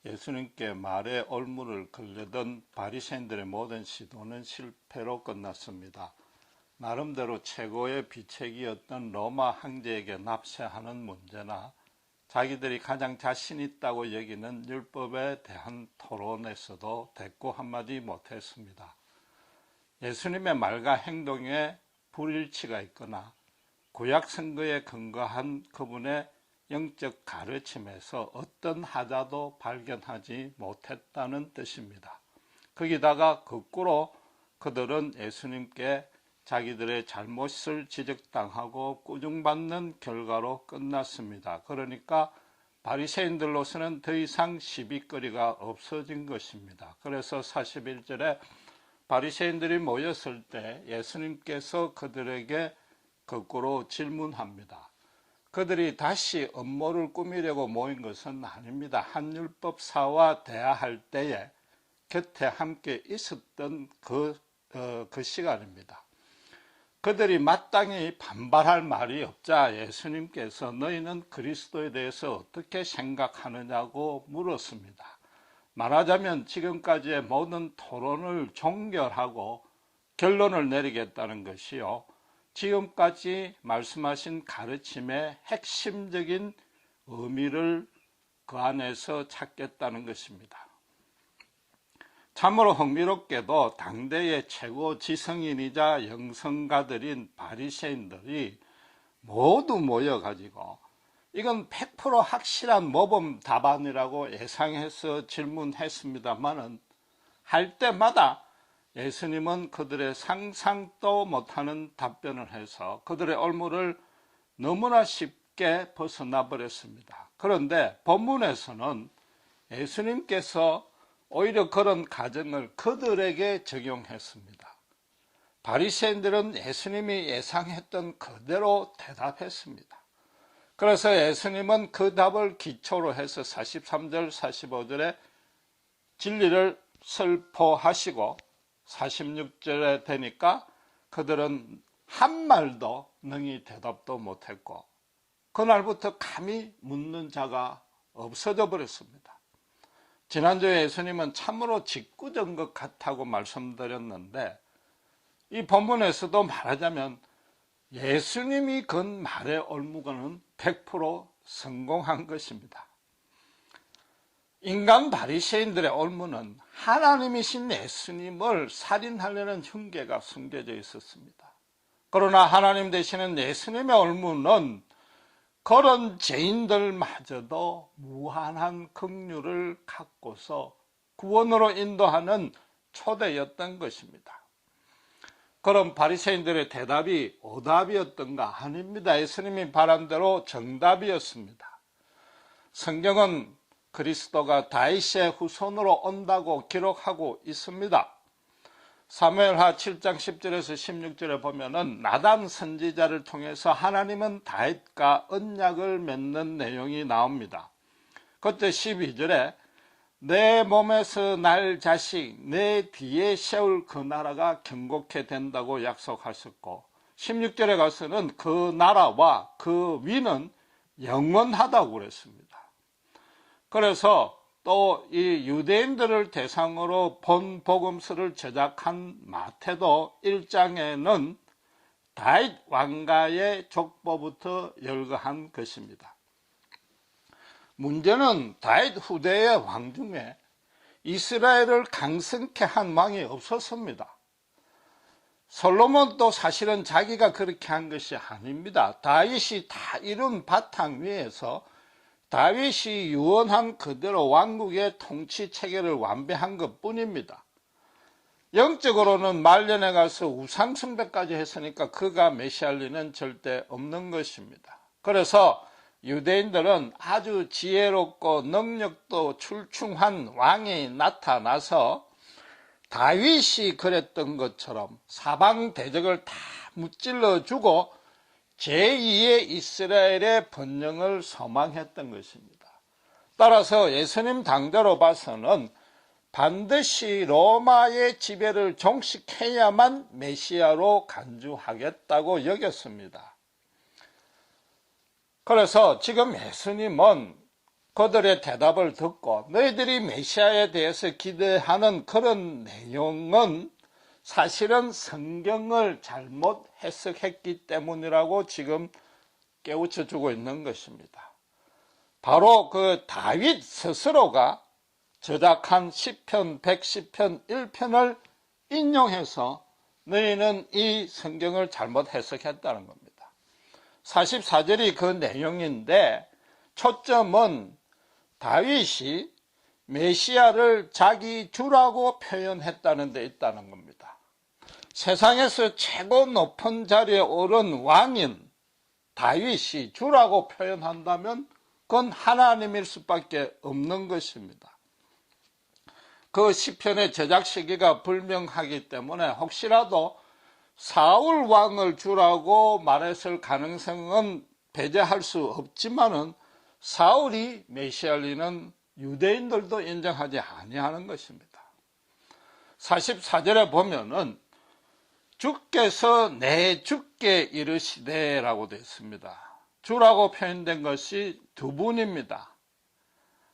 예수님께 말의 올무를 걸려던 바리새인들의 모든 시도는 실패로 끝났습니다. 나름대로 최고의 비책이었던 로마 황제에게 납세하는 문제나 자기들이 가장 자신 있다고 여기는 율법에 대한 토론에서도 대꾸 한마디 못했습니다. 예수님의 말과 행동에 불일치가 있거나 구약 선거에 근거한 그분의 영적 가르침에서 어떤 하자도 발견하지 못했다는 뜻입니다. 거기다가 거꾸로 그들은 예수님께 자기들의 잘못을 지적당하고 꾸중받는 결과로 끝났습니다. 그러니까 바리새인들로서는 더 이상 시비거리가 없어진 것입니다. 그래서 41절에 바리새인들이 모였을 때 예수님께서 그들에게 거꾸로 질문합니다. 그들이 다시 음모를 꾸미려고 모인 것은 아닙니다. 한 율법사와 대화할 때에 곁에 함께 있었던 그 시간입니다. 그들이 마땅히 반발할 말이 없자 예수님께서 너희는 그리스도에 대해서 어떻게 생각하느냐고 물었습니다. 말하자면 지금까지의 모든 토론을 종결하고 결론을 내리겠다는 것이요, 지금까지 말씀하신 가르침의 핵심적인 의미를 그 안에서 찾겠다는 것입니다. 참으로 흥미롭게도 당대의 최고 지성인이자 영성가들인 바리새인들이 모두 모여가지고 이건 100% 확실한 모범 답안이라고 예상해서 질문했습니다만은 할 때마다 예수님은 그들의 상상도 못하는 답변을 해서 그들의 올무를 너무나 쉽게 벗어나 버렸습니다. 그런데 본문에서는 예수님께서 오히려 그런 가정을 그들에게 적용했습니다. 바리새인들은 예수님이 예상했던 그대로 대답했습니다. 그래서 예수님은 그 답을 기초로 해서 43절, 45절에 진리를 설포하시고 46절에 되니까 그들은 한 말도 능히 대답도 못했고 그날부터 감히 묻는 자가 없어져 버렸습니다. 지난주에 예수님은 참으로 짓궂은 것 같다고 말씀드렸는데 이 본문에서도 말하자면 예수님이 건 말의 올무는 100% 성공한 것입니다. 인간 바리새인들의 올무는 하나님이신 예수님을 살인하려는 흉계가 숨겨져 있었습니다. 그러나 하나님 되시는 예수님의 올무는 그런 죄인들마저도 무한한 긍휼을 갖고서 구원으로 인도하는 초대였던 것입니다. 그럼 바리새인들의 대답이 오답이었던가? 아닙니다. 예수님이 바란 대로 정답이었습니다. 성경은 그리스도가 다윗의 후손으로 온다고 기록하고 있습니다. 사무엘하 7장 10절에서 16절에 보면은 나단 선지자를 통해서 하나님은 다윗과 언약을 맺는 내용이 나옵니다. 그때 12절에 내 몸에서 날 자식 내 뒤에 세울 그 나라가 견고케 된다고 약속하셨고 16절에 가서는 그 나라와 그 위는 영원하다고 그랬습니다. 그래서 또 이 유대인들을 대상으로 본 복음서를 제작한 마태도 1장에는 다윗 왕가의 족보부터 열거한 것입니다. 문제는 다윗 후대의 왕 중에 이스라엘을 강성케 한 왕이 없었습니다. 솔로몬도 사실은 자기가 그렇게 한 것이 아닙니다. 다윗이 다 이룬 바탕 위에서 다윗이 유언한 그대로 왕국의 통치 체계를 완비한 것뿐입니다. 영적으로는 말년에 가서 우상 숭배까지 했으니까 그가 메시아일 리는 절대 없는 것입니다. 그래서 유대인들은 아주 지혜롭고 능력도 출중한 왕이 나타나서 다윗이 그랬던 것처럼 사방 대적을 다 무찔러주고 제2의 이스라엘의 번영을 소망했던 것입니다. 따라서 예수님 당대로 봐서는 반드시 로마의 지배를 종식해야만 메시아로 간주하겠다고 여겼습니다. 그래서 지금 예수님은 그들의 대답을 듣고 너희들이 메시아에 대해서 기대하는 그런 내용은 사실은 성경을 잘못 해석했기 때문이라고 지금 깨우쳐 주고 있는 것입니다. 바로 그 다윗 스스로가 저작한 시편 110편 1편을 인용해서 너희는 이 성경을 잘못 해석했다는 겁니다. 44절이 그 내용인데 초점은 다윗이 메시아를 자기 주라고 표현했다는 데 있다는 겁니다. 세상에서 최고 높은 자리에 오른 왕인 다윗이 주라고 표현한다면 그건 하나님일 수밖에 없는 것입니다. 그 시편의 제작 시기가 불명하기 때문에 혹시라도 사울 왕을 주라고 말했을 가능성은 배제할 수 없지만은 사울이 메시아리는 유대인들도 인정하지 아니하는 것입니다. 44절에 보면은 주께서 내 주께 이르시되라고 되어 있습니다. 주라고 표현된 것이 두 분입니다.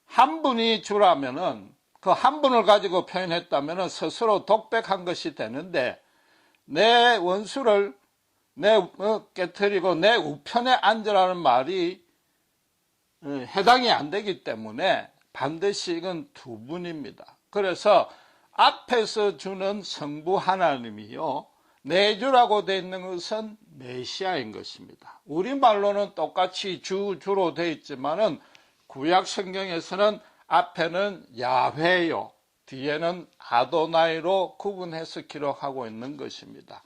한 분이 주라면은 그 한 분을 가지고 표현했다면은 스스로 독백한 것이 되는데 내 원수를 깨뜨리고 내 우편에 앉으라는 말이 해당이 안 되기 때문에 반드시 이건 두 분입니다. 그래서 앞에서 주는 성부 하나님이요, 내주라고 되어 있는 것은 메시아인 것입니다. 우리말로는 똑같이 주로 되어 있지만은 구약 성경에서는 앞에는 야훼요, 뒤에는 아도나이로 구분해서 기록하고 있는 것입니다.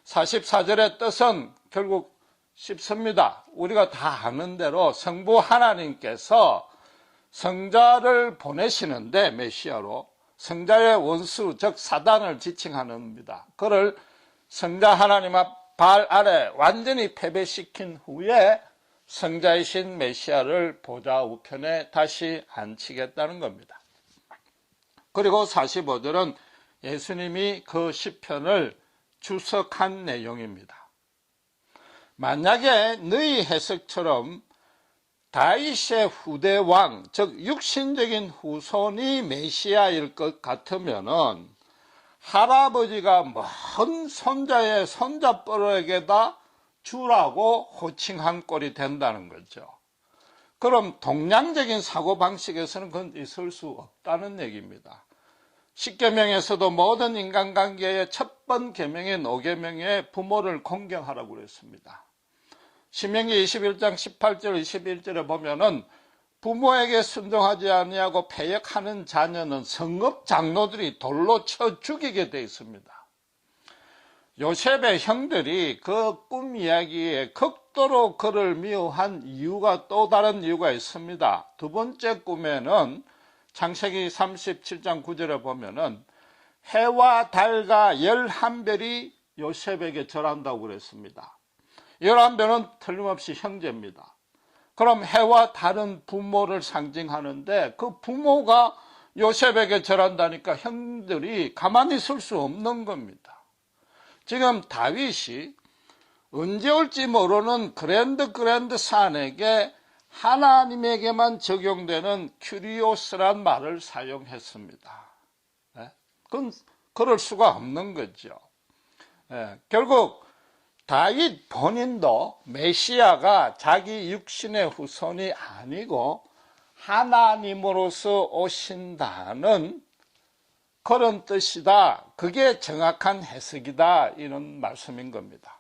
44절의 뜻은 결국 쉽습니다. 우리가 다 아는 대로 성부 하나님께서 성자를 보내시는데 메시아로 성자의 원수 즉 사단을 지칭하는 겁니다. 그를 성자 하나님 앞 발 아래 완전히 패배시킨 후에 성자이신 메시아를 보좌 우편에 다시 앉히겠다는 겁니다. 그리고 45절은 예수님이 그 시편을 주석한 내용입니다. 만약에 너희 해석처럼 다윗의 후대 왕, 즉 육신적인 후손이 메시아일 것 같으면은 할아버지가 먼 손자의 손자뻘에게다 주라고 호칭한 꼴이 된다는 거죠. 그럼 동양적인 사고방식에서는 그건 있을 수 없다는 얘기입니다. 십계명에서도 모든 인간관계의 첫 번 계명인 5계명에 부모를 공경하라고 그랬습니다. 신명기 21장 18절 21절에 보면은 부모에게 순종하지 아니하고 패역하는 자녀는 성읍 장로들이 돌로 쳐 죽이게 되어 있습니다. 요셉의 형들이 그 꿈 이야기에 극도로 그를 미워한 이유가 또 다른 이유가 있습니다. 두 번째 꿈에는 창세기 37장 9절에 보면은 해와 달과 11별이 요셉에게 절한다고 그랬습니다. 11별은 틀림없이 형제입니다. 그럼 해와 달은 부모를 상징하는데 그 부모가 요셉에게 절한다니까 형들이 가만히 있을 수 없는 겁니다. 지금 다윗이 언제 올지 모르는 그랜드 산에게 하나님에게만 적용되는 큐리오스란 말을 사용했습니다. 그건 그럴 수가 없는 거죠. 결국 다윗 본인도 메시아가 자기 육신의 후손이 아니고 하나님으로서 오신다는 그런 뜻이다. 그게 정확한 해석이다. 이런 말씀인 겁니다.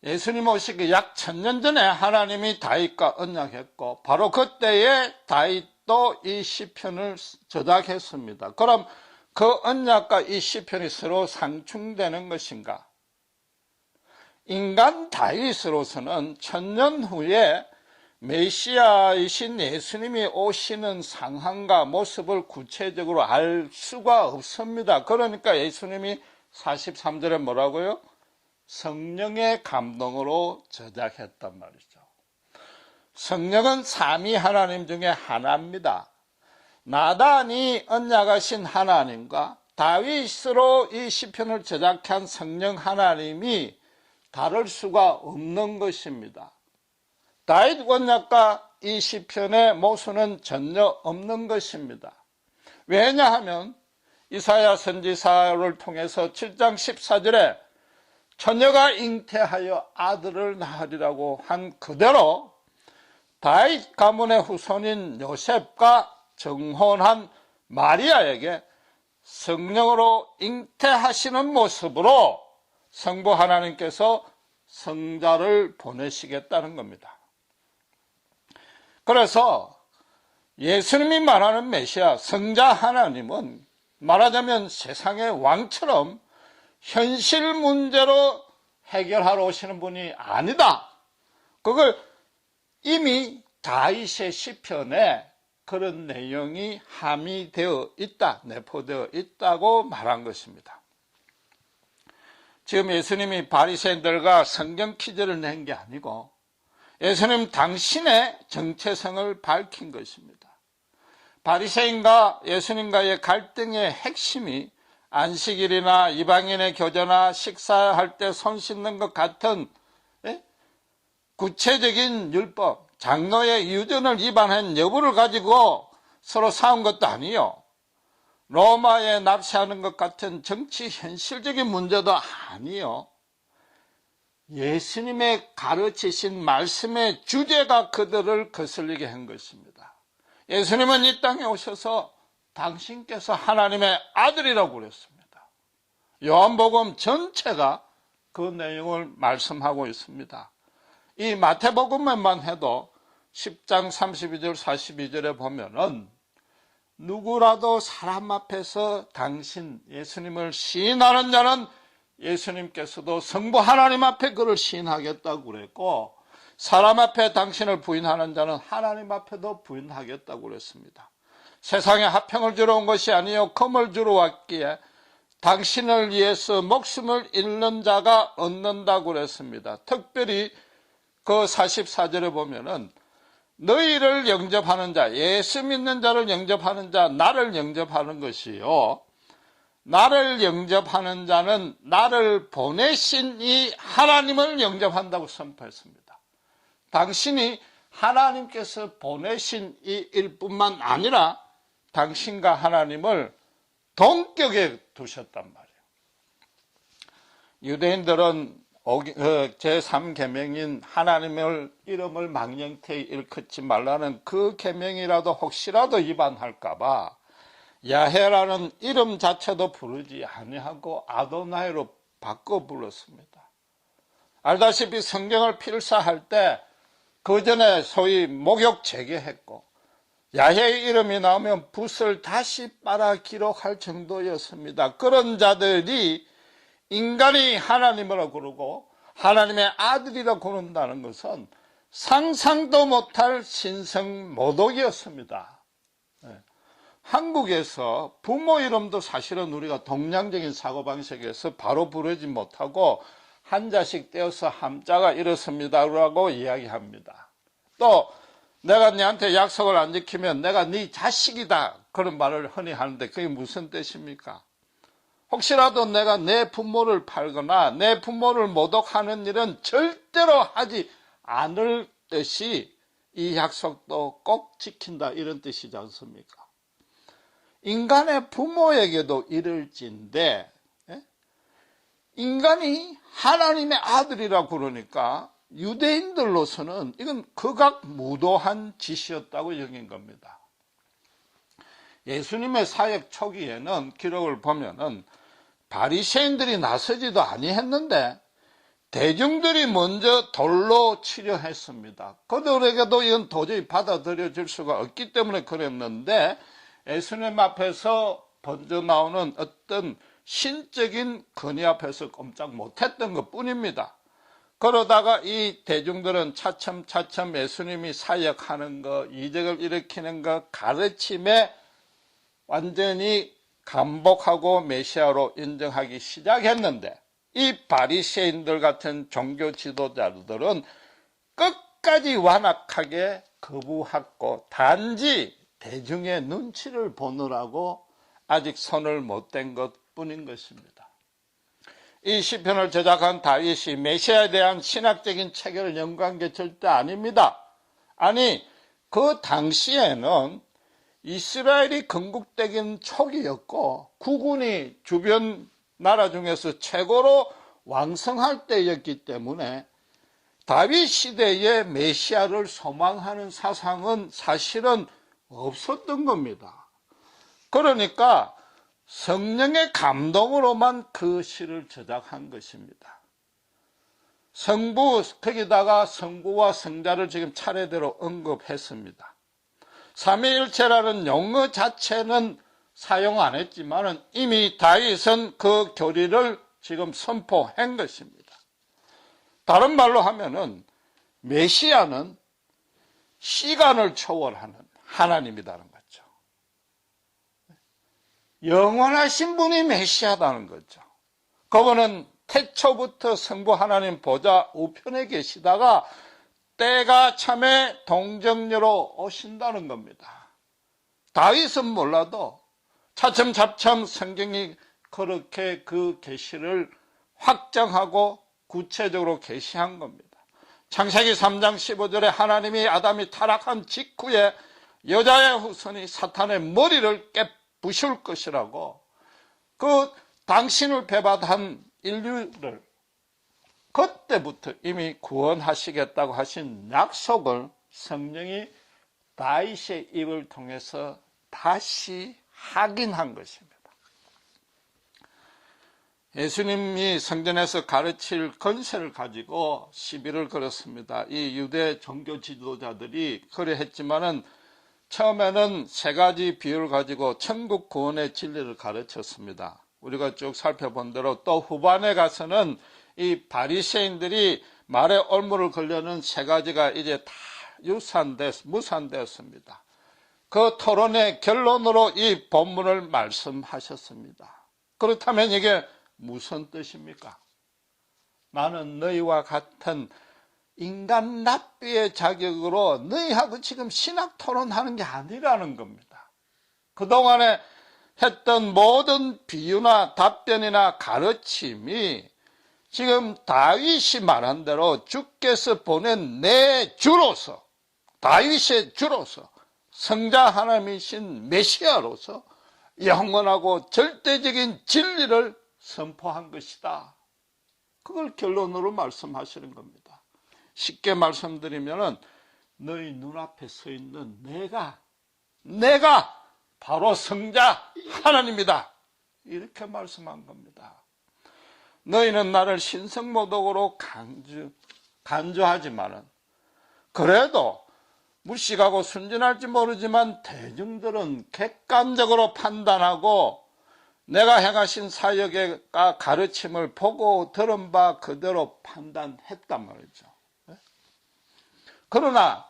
예수님 오시기 약 1000년 전에 하나님이 다윗과 언약했고 바로 그때에 다윗도 이 시편을 저작했습니다. 그럼 그 언약과 이 시편이 서로 상충되는 것인가? 인간 다윗으로서는 1000년 후에 메시아이신 예수님이 오시는 상황과 모습을 구체적으로 알 수가 없습니다. 그러니까 예수님이 43절에 뭐라고요? 성령의 감동으로 저작했단 말이죠. 성령은 삼위 하나님 중에 하나입니다. 나단이 언약하신 하나님과 다윗으로 이 시편을 저작한 성령 하나님이 다를 수가 없는 것입니다. 다윗 언약과 이 시편의 모순은 전혀 없는 것입니다. 왜냐하면 이사야 선지사를 통해서 7장 14절에 처녀가 잉태하여 아들을 낳으리라고 한 그대로 다윗 가문의 후손인 요셉과 정혼한 마리아에게 성령으로 잉태하시는 모습으로 성부 하나님께서 성자를 보내시겠다는 겁니다. 그래서 예수님이 말하는 메시아 성자 하나님은 말하자면 세상의 왕처럼 현실 문제로 해결하러 오시는 분이 아니다. 그걸 이미 다윗의 시편에 그런 내용이 함의되어 있다, 내포되어 있다고 말한 것입니다. 지금 예수님이 바리새인들과 성경 퀴즈를 낸 게 아니고 예수님 당신의 정체성을 밝힌 것입니다. 바리새인과 예수님과의 갈등의 핵심이 안식일이나 이방인의 교제나 식사할 때 손 씻는 것 같은 구체적인 율법, 장로의 유전을 위반한 여부를 가지고 서로 싸운 것도 아니요. 로마에 납치하는 것 같은 정치 현실적인 문제도 아니요. 예수님의 가르치신 말씀의 주제가 그들을 거슬리게 한 것입니다. 예수님은 이 땅에 오셔서 당신께서 하나님의 아들이라고 그랬습니다. 요한복음 전체가 그 내용을 말씀하고 있습니다. 이 마태복음만 해도 10장 32절 42절에 보면은 누구라도 사람 앞에서 당신 예수님을 시인하는 자는 예수님께서도 성부 하나님 앞에 그를 시인하겠다고 그랬고 사람 앞에 당신을 부인하는 자는 하나님 앞에도 부인하겠다고 그랬습니다. 세상에 화평을 주러 온 것이 아니요 금을 주러 왔기에 당신을 위해서 목숨을 잃는 자가 얻는다고 그랬습니다. 특별히 그 44절에 보면은 너희를 영접하는 자, 예수 믿는 자를 영접하는 자, 나를 영접하는 것이요. 나를 영접하는 자는 나를 보내신 이 하나님을 영접한다고 선포했습니다. 당신이 하나님께서 보내신 이 일뿐만 아니라 당신과 하나님을 동격에 두셨단 말이에요. 유대인들은 제3계명인 하나님의 이름을 망령되이 일컫지 말라는 그 계명이라도 혹시라도 위반할까봐 야훼라는 이름 자체도 부르지 아니하고 아도나이로 바꿔 불렀습니다. 알다시피 성경을 필사할 때 그 전에 소위 목욕 재개했고 야훼의 이름이 나오면 붓을 다시 빨아 기록할 정도였습니다. 그런 자들이 인간이 하나님이라고 그러고 하나님의 아들이라고 그런다는 것은 상상도 못할 신성 모독이었습니다. 한국에서 부모 이름도 사실은 우리가 동양적인 사고방식에서 바로 부르지 못하고 한자씩 떼어서 함자가 이렇습니다라고 이야기합니다. 또 내가 네한테 약속을 안 지키면 내가 네 자식이다 그런 말을 흔히 하는데 그게 무슨 뜻입니까? 혹시라도 내가 내 부모를 팔거나 내 부모를 모독하는 일은 절대로 하지 않을 듯이 이 약속도 꼭 지킨다 이런 뜻이지 않습니까? 인간의 부모에게도 이를진데 인간이 하나님의 아들이라고 그러니까 유대인들로서는 이건 극악무도한 짓이었다고 여긴 겁니다. 예수님의 사역 초기에는 기록을 보면은 바리새인들이 나서지도 아니했는데 대중들이 먼저 돌로 치려 했습니다. 그들에게도 이건 도저히 받아들여질 수가 없기 때문에 그랬는데 예수님 앞에서 번져 나오는 어떤 신적인 권위 앞에서 꼼짝 못했던 것뿐입니다. 그러다가 이 대중들은 차츰차츰 예수님이 사역하는 것, 이적을 일으키는 것, 가르침에 완전히 감복하고 메시아로 인정하기 시작했는데 이 바리새인들 같은 종교 지도자들은 끝까지 완악하게 거부하고 단지 대중의 눈치를 보느라고 아직 손을 못 댄 것뿐인 것입니다. 이 시편을 제작한 다윗이 메시아에 대한 신학적인 체계를 연구한 게 절대 아닙니다. 아니 그 당시에는 이스라엘이 건국되긴 초기였고 국군이 주변 나라 중에서 최고로 왕성할 때였기 때문에 다윗 시대의 메시아를 소망하는 사상은 사실은 없었던 겁니다. 그러니까 성령의 감동으로만 그 시를 저작한 것입니다. 성부, 거기다가 성부와 성자를 지금 차례대로 언급했습니다. 삼위일체라는 용어 자체는 사용 안 했지만 이미 다윗은 그 교리를 지금 선포한 것입니다. 다른 말로 하면은 메시아는 시간을 초월하는 하나님이라는 거죠. 영원하신 분이 메시아다는 거죠. 그분은 태초부터 성부 하나님 보좌 우편에 계시다가 때가 참에 동정녀로 오신다는 겁니다. 다윗은 몰라도 차츰차츰 성경이 그렇게 그 계시를 확정하고 구체적으로 계시한 겁니다. 창세기 3장 15절에 하나님이 아담이 타락한 직후에 여자의 후손이 사탄의 머리를 깨부술 것이라고 그 당신을 배반한 인류를 그때부터 이미 구원하시겠다고 하신 약속을 성령이 다윗의 입을 통해서 다시 확인한 것입니다. 예수님이 성전에서 가르칠 권세를 가지고 시비를 걸었습니다. 이 유대 종교 지도자들이 그래 했지만은 처음에는 세 가지 비유를 가지고 천국 구원의 진리를 가르쳤습니다. 우리가 쭉 살펴본 대로 또 후반에 가서는 이 바리새인들이 말에 올무를 걸려는 세 가지가 이제 다 무산되었습니다. 그 토론의 결론으로 이 본문을 말씀하셨습니다. 그렇다면 이게 무슨 뜻입니까? 나는 너희와 같은 인간 납비의 자격으로 너희하고 지금 신학 토론하는 게 아니라는 겁니다. 그동안에 했던 모든 비유나 답변이나 가르침이 지금 다윗이 말한 대로 주께서 보낸 내 주로서, 다윗의 주로서, 성자 하나님이신 메시아로서 영원하고 절대적인 진리를 선포한 것이다. 그걸 결론으로 말씀하시는 겁니다. 쉽게 말씀드리면은 너희 눈앞에 서 있는 내가 바로 성자 하나님이다. 이렇게 말씀한 겁니다. 너희는 나를 신성모독으로 간주하지만은 그래도 무식하고 순진할지 모르지만 대중들은 객관적으로 판단하고 내가 행하신 사역의 가르침을 보고 들은 바 그대로 판단했단 말이죠. 그러나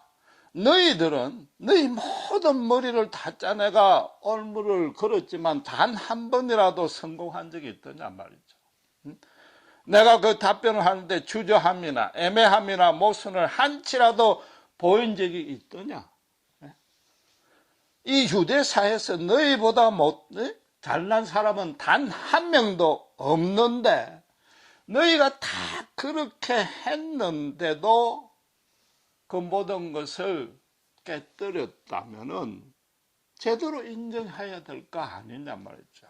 너희들은 너희 모든 머리를 다 짜내가 올무를 걸었지만 단 한 번이라도 성공한 적이 있더냐 말이죠. 내가 그 답변을 하는데 주저함이나 애매함이나 모순을 한치라도 보인 적이 있더냐? 이 유대사에서 너희보다 잘난 사람은 단 한 명도 없는데 너희가 다 그렇게 했는데도 그 모든 것을 깨뜨렸다면은 제대로 인정해야 될 거 아니냐 말이죠.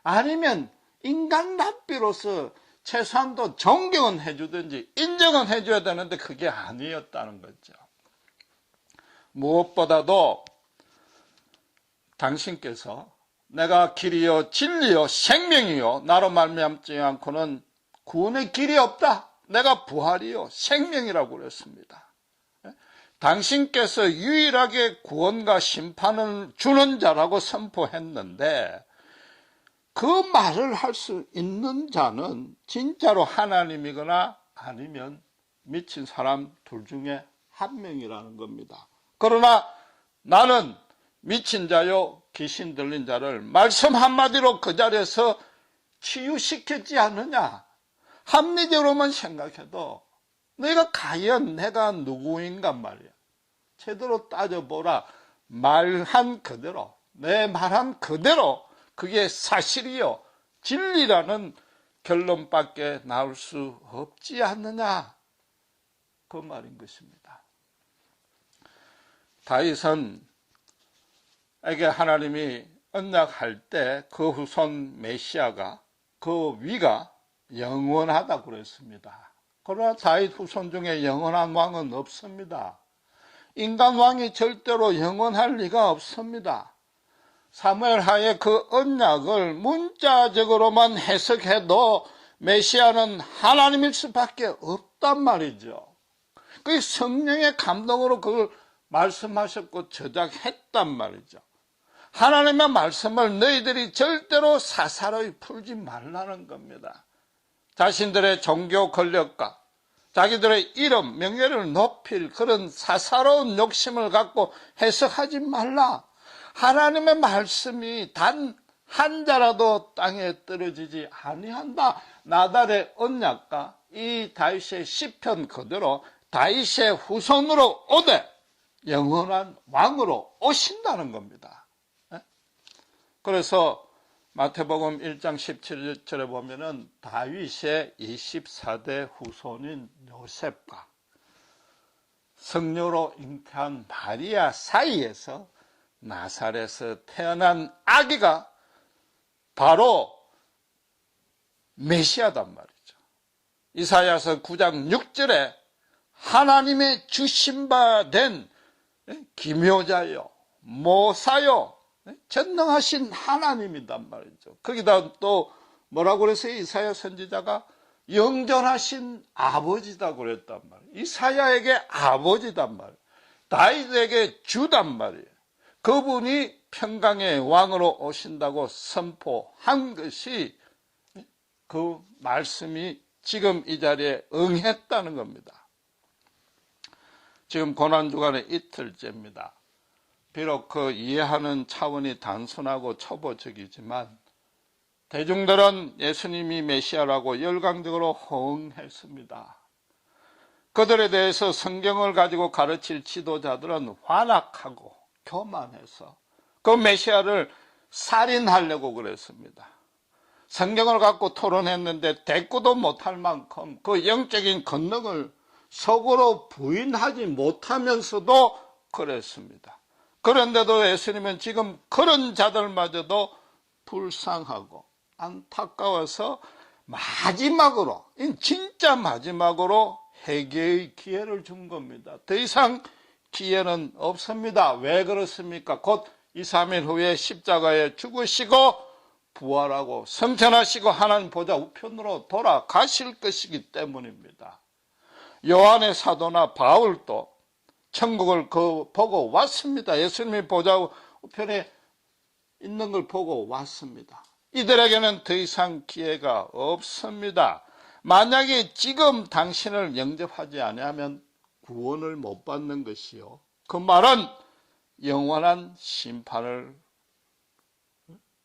아니면 인간 납비로서 최소한도 존경은 해주든지 인정은 해줘야 되는데 그게 아니었다는 거죠. 무엇보다도 당신께서 내가 길이요 진리요 생명이요 나로 말미암지 않고는 구원의 길이 없다. 내가 부활이요 생명이라고 그랬습니다. 당신께서 유일하게 구원과 심판을 주는 자라고 선포했는데 그 말을 할 수 있는 자는 진짜로 하나님이거나 아니면 미친 사람 둘 중에 한 명이라는 겁니다. 그러나 나는 미친 자요 귀신 들린 자를 말씀 한마디로 그 자리에서 치유시켰지 않느냐. 합리적으로만 생각해도 너희가 과연 내가 누구인가 말이야. 제대로 따져보라. 말한 그대로 내 말한 그대로 그게 사실이요 진리라는 결론밖에 나올 수 없지 않느냐 그 말인 것입니다. 다윗은 에게 하나님이 언약할 때 그 후손 메시아가 그 위가 영원하다고 그랬습니다. 그러나 다윗 후손 중에 영원한 왕은 없습니다. 인간 왕이 절대로 영원할 리가 없습니다. 사무엘 하에 그 언약을 문자적으로만 해석해도 메시아는 하나님일 수밖에 없단 말이죠. 그 성령의 감동으로 그걸 말씀하셨고 저작했단 말이죠. 하나님의 말씀을 너희들이 절대로 사사로이 풀지 말라는 겁니다. 자신들의 종교 권력과 자기들의 이름, 명예를 높일 그런 사사로운 욕심을 갖고 해석하지 말라. 하나님의 말씀이 단 한 자라도 땅에 떨어지지 아니한다. 나달의 언약과 이 다윗의 시편 그대로 다윗의 후손으로 오되 영원한 왕으로 오신다는 겁니다. 그래서 마태복음 1장 17절에 보면은 다윗의 24대 후손인 요셉과 성녀로 잉태한 마리아 사이에서 나사렛에서 태어난 아기가 바로 메시아단 말이죠. 이사야서 9장 6절에 하나님의 주신 바 된 기묘자요, 모사요, 전능하신 하나님이단 말이죠. 거기다 또 뭐라고 그랬어요? 이사야 선지자가 영존하신 아버지다 그랬단 말이에요. 이사야에게 아버지단 말이에요. 다윗에게 주단 말이에요. 그분이 평강의 왕으로 오신다고 선포한 것이 그 말씀이 지금 이 자리에 응했다는 겁니다. 지금 고난주간의 이틀째입니다. 비록 그 이해하는 차원이 단순하고 초보적이지만 대중들은 예수님이 메시아라고 열광적으로 호응했습니다. 그들에 대해서 성경을 가지고 가르칠 지도자들은 완악하고 교만해서 그 메시아를 살인하려고 그랬습니다. 성경을 갖고 토론했는데 대꾸도 못할 만큼 그 영적인 권능을 속으로 부인하지 못하면서도 그랬습니다. 그런데도 예수님은 지금 그런 자들마저도 불쌍하고 안타까워서 마지막으로, 진짜 마지막으로 회개의 기회를 준 겁니다. 더 이상 기회는 없습니다. 왜 그렇습니까? 곧 2, 3일 후에 십자가에 죽으시고 부활하고 승천하시고 하나님 보좌 우편으로 돌아가실 것이기 때문입니다. 요한의 사도나 바울도 천국을 보고 왔습니다. 예수님이 보좌 우편에 있는 걸 보고 왔습니다. 이들에게는 더 이상 기회가 없습니다. 만약에 지금 당신을 영접하지 아니하면 구원을 못 받는 것이요, 그 말은 영원한 심판을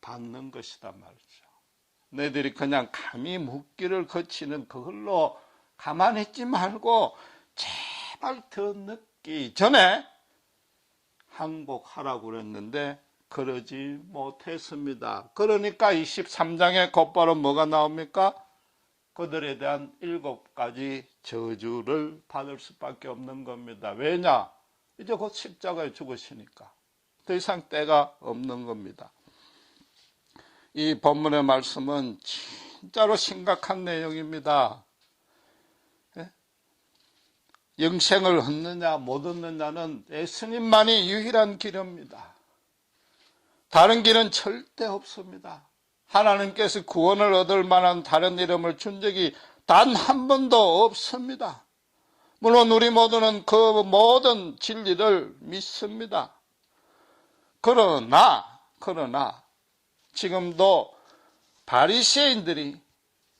받는 것이다 말이죠. 너희들이 그냥 감히 묻기를 거치는 그걸로 가만히 있지 말고 제발 더 늦기 전에 항복하라고 그랬는데 그러지 못했습니다. 그러니까 23장에 곧바로 뭐가 나옵니까? 그들에 대한 7가지 저주를 받을 수밖에 없는 겁니다. 왜냐? 이제 곧 십자가에 죽으시니까 더 이상 때가 없는 겁니다. 이 본문의 말씀은 진짜로 심각한 내용입니다. 영생을 얻느냐 못 얻느냐는 예수님만이 유일한 길입니다. 다른 길은 절대 없습니다. 하나님께서 구원을 얻을 만한 다른 이름을 준 적이 단 한 번도 없습니다. 물론 우리 모두는 그 모든 진리를 믿습니다. 그러나 지금도 바리새인들이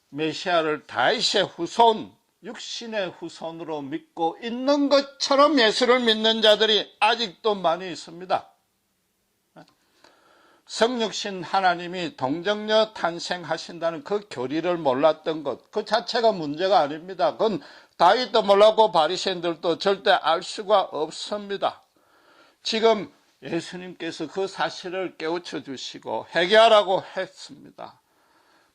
메시아를 다윗의 후손, 육신의 후손으로 믿고 있는 것처럼 예수를 믿는 자들이 아직도 많이 있습니다. 성육신 하나님이 동정녀 탄생하신다는 그 교리를 몰랐던 것, 그 자체가 문제가 아닙니다. 그건 다윗도 몰랐고 바리새인들도 절대 알 수가 없습니다. 지금 예수님께서 그 사실을 깨우쳐 주시고 회개하라고 했습니다.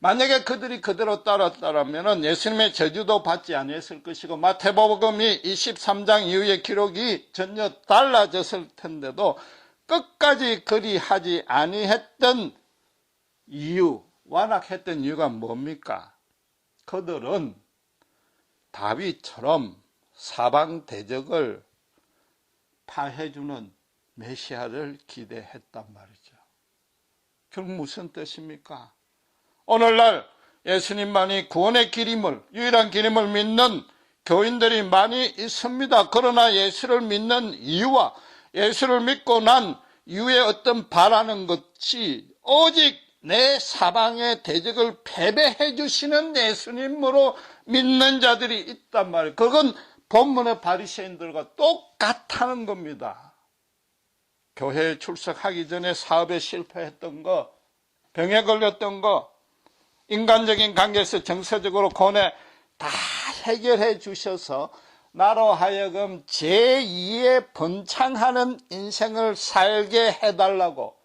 만약에 그들이 그대로 따랐다면 예수님의 저주도 받지 아니했을 것이고 마태복음이 23장 이후의 기록이 전혀 달라졌을 텐데도 끝까지 그리하지 아니했던 이유, 완악했던 이유가 뭡니까? 그들은 다윗처럼 사방 대적을 파해주는 메시아를 기대했단 말이죠. 결국 무슨 뜻입니까? 오늘날 예수님만이 구원의 길임을, 유일한 길임을 믿는 교인들이 많이 있습니다. 그러나 예수를 믿는 이유와 예수를 믿고 난 이후에 어떤 바라는 것이 오직 내 사방의 대적을 패배해 주시는 예수님으로 믿는 자들이 있단 말이에요. 그건 본문의 바리새인들과 똑같다는 겁니다. 교회에 출석하기 전에 사업에 실패했던 거, 병에 걸렸던 거, 인간적인 관계에서 정서적으로 고뇌 다 해결해 주셔서 나로 하여금 제2의 번창하는 인생을 살게 해달라고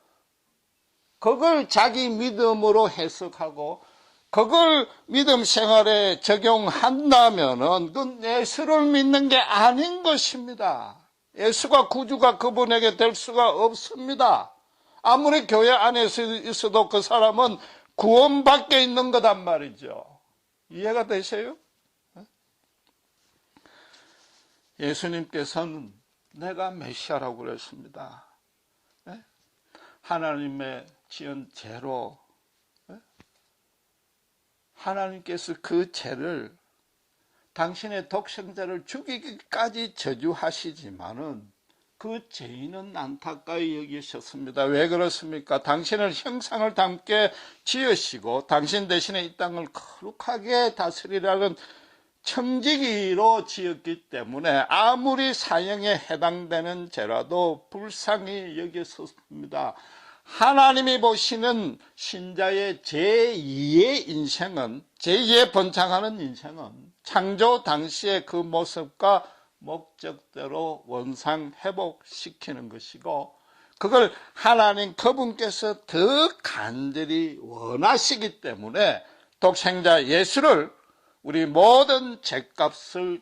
그걸 자기 믿음으로 해석하고 그걸 믿음 생활에 적용한다면은 그건 예수를 믿는 게 아닌 것입니다. 예수가 구주가 그분에게 될 수가 없습니다. 아무리 교회 안에서 있어도 그 사람은 구원 밖에 있는 거단 말이죠. 이해가 되세요? 예수님께서는 내가 메시아라고 그랬습니다. 하나님의 지은 죄로 하나님께서 그 죄를 당신의 독생자를 죽이기까지 저주하시지만은 그 죄인은 안타까이 여기셨습니다. 왜 그렇습니까? 당신을 형상을 닮게 지으시고 당신 대신에 이 땅을 거룩하게 다스리라는 청지기로 지었기 때문에 아무리 사형에 해당되는 죄라도 불쌍히 여겼습니다. 하나님이 보시는 신자의 제2의 인생은, 제2의 번창하는 인생은 창조 당시의 그 모습과 목적대로 원상 회복시키는 것이고 그걸 하나님 그분께서 더 간절히 원하시기 때문에 독생자 예수를 우리 모든 죄값을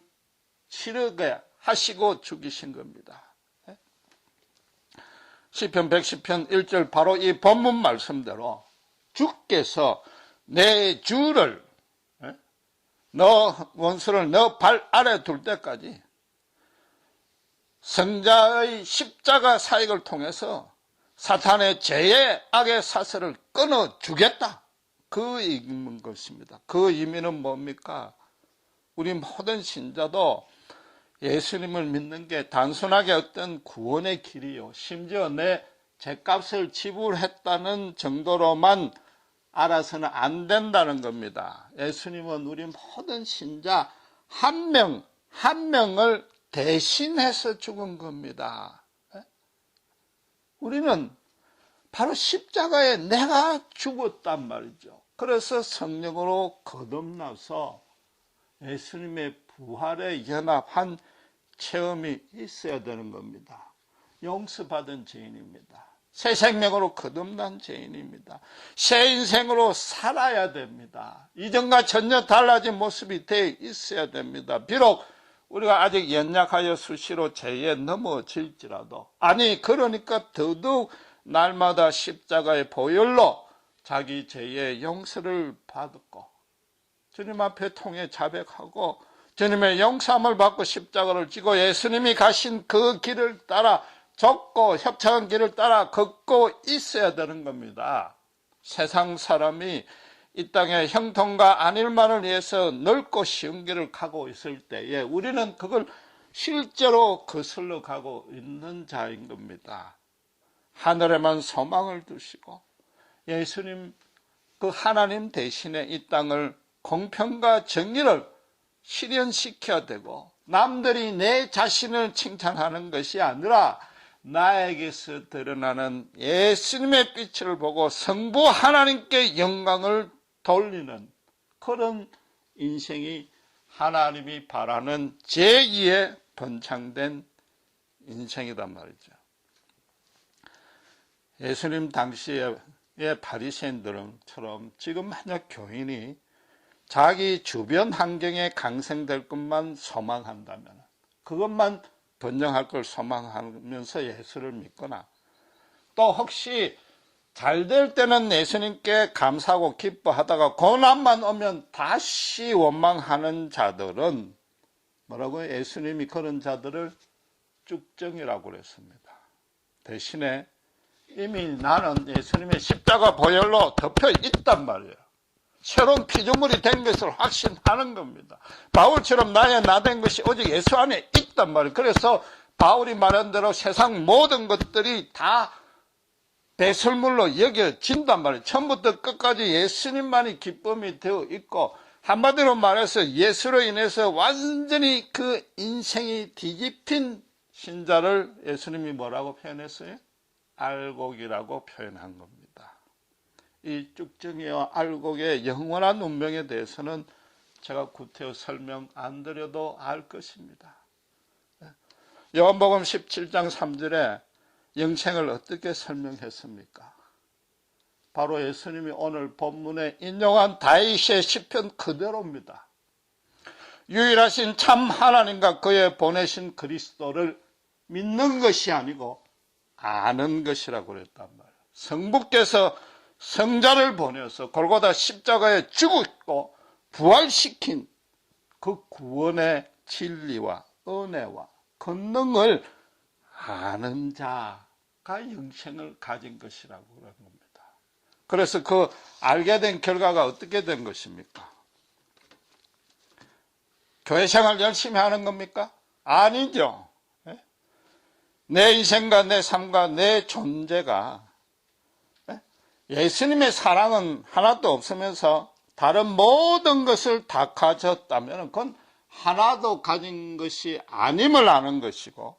치르게 하시고 죽이신 겁니다. 시편 110편 1절 바로 이 본문 말씀대로 주께서 내 주를 너 원수를 너 발 아래 둘 때까지 성자의 십자가 사역을 통해서 사탄의 죄의 악의 사슬을 끊어 주겠다. 그 의미인 것입니다. 그 의미는 뭡니까? 우리 모든 신자도 예수님을 믿는 게 단순하게 어떤 구원의 길이요. 심지어 내 죄값을 지불했다는 정도로만 알아서는 안 된다는 겁니다. 예수님은 우리 모든 신자 한 명, 한 명을 대신해서 죽은 겁니다. 우리는 바로 십자가에 내가 죽었단 말이죠. 그래서 성령으로 거듭나서 예수님의 부활에 연합한 체험이 있어야 되는 겁니다. 용서받은 죄인입니다. 새 생명으로 거듭난 죄인입니다. 새 인생으로 살아야 됩니다. 이전과 전혀 달라진 모습이 돼 있어야 됩니다. 비록 우리가 아직 연약하여 수시로 죄에 넘어질지라도 그러니까 더더욱 날마다 십자가의 보혈로 자기 죄의 용서를 받고 주님 앞에 통해 자백하고 주님의 용서함을 받고 십자가를 지고 예수님이 가신 그 길을 따라 좁고 협착한 길을 따라 걷고 있어야 되는 겁니다. 세상 사람이 이 땅에 형통과 안일만을 위해서 넓고 쉬운 길을 가고 있을 때에 우리는 그걸 실제로 거슬러 가고 있는 자인 겁니다. 하늘에만 소망을 두시고 예수님 그 하나님 대신에 이 땅을 공평과 정의를 실현시켜야 되고 남들이 내 자신을 칭찬하는 것이 아니라 나에게서 드러나는 예수님의 빛을 보고 성부 하나님께 영광을 돌리는 그런 인생이 하나님이 바라는 제2의 번창된 인생이란 말이죠. 예수님 당시에 바리새인들처럼 지금 만약 교인이 자기 주변 환경에 강성될 것만 소망한다면, 그것만 번영할 걸 소망하면서 예수를 믿거나, 또 혹시 잘 될 때는 예수님께 감사하고 기뻐하다가 고난만 오면 다시 원망하는 자들은 뭐라고요? 예수님이 그런 자들을 쭉정이라고 그랬습니다. 대신에 이미 나는 예수님의 십자가 보혈로 덮여 있단 말이에요. 새로운 피조물이 된 것을 확신하는 겁니다. 바울처럼 나의 나 된 것이 오직 예수 안에 있단 말이에요. 그래서 바울이 말한 대로 세상 모든 것들이 다 배설물로 여겨진단 말이에요. 처음부터 끝까지 예수님만이 기쁨이 되어 있고, 한마디로 말해서 예수로 인해서 완전히 그 인생이 뒤집힌 신자를 예수님이 뭐라고 표현했어요? 알곡이라고 표현한 겁니다. 이 쭉정이와 알곡의 영원한 운명에 대해서는 제가 구태여 설명 안 드려도 알 것입니다. 요한복음 17장 3절에 영생을 어떻게 설명했습니까? 바로 예수님이 오늘 본문에 인용한 다윗의 시편 그대로입니다. 유일하신 참 하나님과 그의 보내신 그리스도를 믿는 것이 아니고 아는 것이라고 그랬단 말이에요. 성부께서 성자를 보내서 골고다 십자가에 죽었고 부활시킨 그 구원의 진리와 은혜와 권능을 아는 자가 영생을 가진 것이라고 그런 겁니다. 그래서 그 알게 된 결과가 어떻게 된 것입니까? 교회 생활 열심히 하는 겁니까? 아니죠. 내 인생과 내 삶과 내 존재가 예수님의 사랑은 하나도 없으면서 다른 모든 것을 다 가졌다면 그건 하나도 가진 것이 아님을 아는 것이고,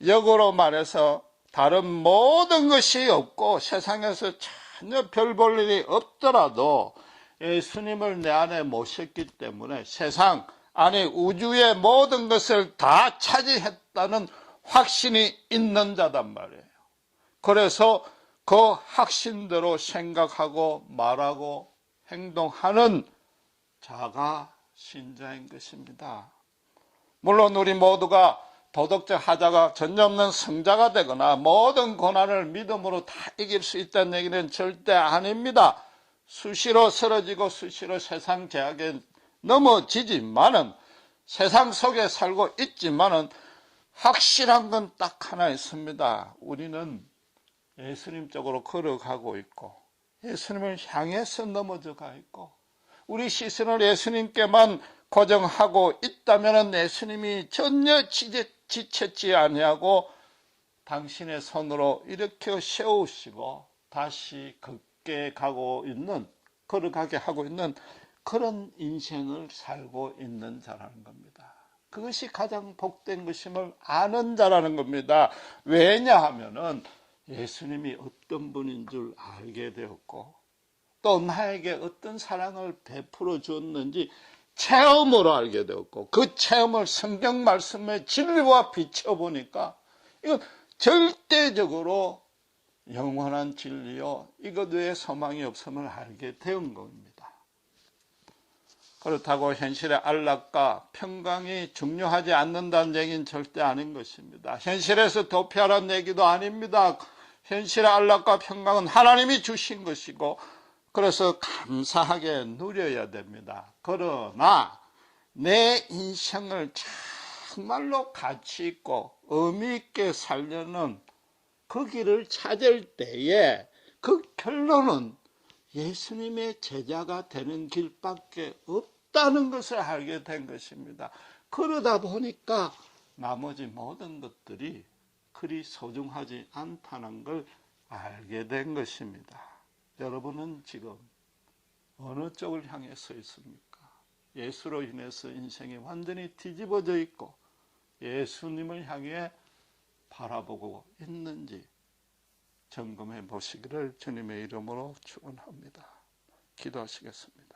역으로 말해서 다른 모든 것이 없고 세상에서 전혀 별 볼 일이 없더라도 예수님을 내 안에 모셨기 때문에 세상, 아니 우주의 모든 것을 다 차지했다는 확신이 있는 자단 말이에요. 그래서 그 확신대로 생각하고 말하고 행동하는 자가 신자인 것입니다. 물론 우리 모두가 도덕적 하자가 전혀 없는 성자가 되거나 모든 고난을 믿음으로 다 이길 수 있다는 얘기는 절대 아닙니다. 수시로 쓰러지고 수시로 세상 제약에 넘어지지만은, 세상 속에 살고 있지만은 확실한 건 딱 하나 있습니다. 우리는 예수님 쪽으로 걸어가고 있고 예수님을 향해서 넘어져 가 있고, 우리 시선을 예수님께만 고정하고 있다면 예수님이 전혀 지쳤지 아니하고 당신의 손으로 일으켜 세우시고 다시 걷게 가고 있는, 걸어가게 하고 있는 그런 인생을 살고 있는 자라는 겁니다. 그것이 가장 복된 것임을 아는 자라는 겁니다. 왜냐하면은 예수님이 어떤 분인 줄 알게 되었고, 또 나에게 어떤 사랑을 베풀어 주었는지 체험으로 알게 되었고, 그 체험을 성경 말씀의 진리와 비춰보니까 이건 절대적으로 영원한 진리요, 이것 외에 소망이 없음을 알게 된 겁니다. 그렇다고 현실의 안락과 평강이 중요하지 않는다는 얘기는 절대 아닌 것입니다. 현실에서 도피하라는 얘기도 아닙니다. 현실의 안락과 평강은 하나님이 주신 것이고, 그래서 감사하게 누려야 됩니다. 그러나 내 인생을 정말로 가치 있고 의미 있게 살려는 그 길을 찾을 때에 그 결론은 예수님의 제자가 되는 길밖에 없다는 것을 알게 된 것입니다. 그러다 보니까 나머지 모든 것들이 그리 소중하지 않다는 걸 알게 된 것입니다. 여러분은 지금 어느 쪽을 향해 서 있습니까? 예수로 인해서 인생이 완전히 뒤집어져 있고 예수님을 향해 바라보고 있는지 점검해 보시기를 주님의 이름으로 축원합니다. 기도하시겠습니다.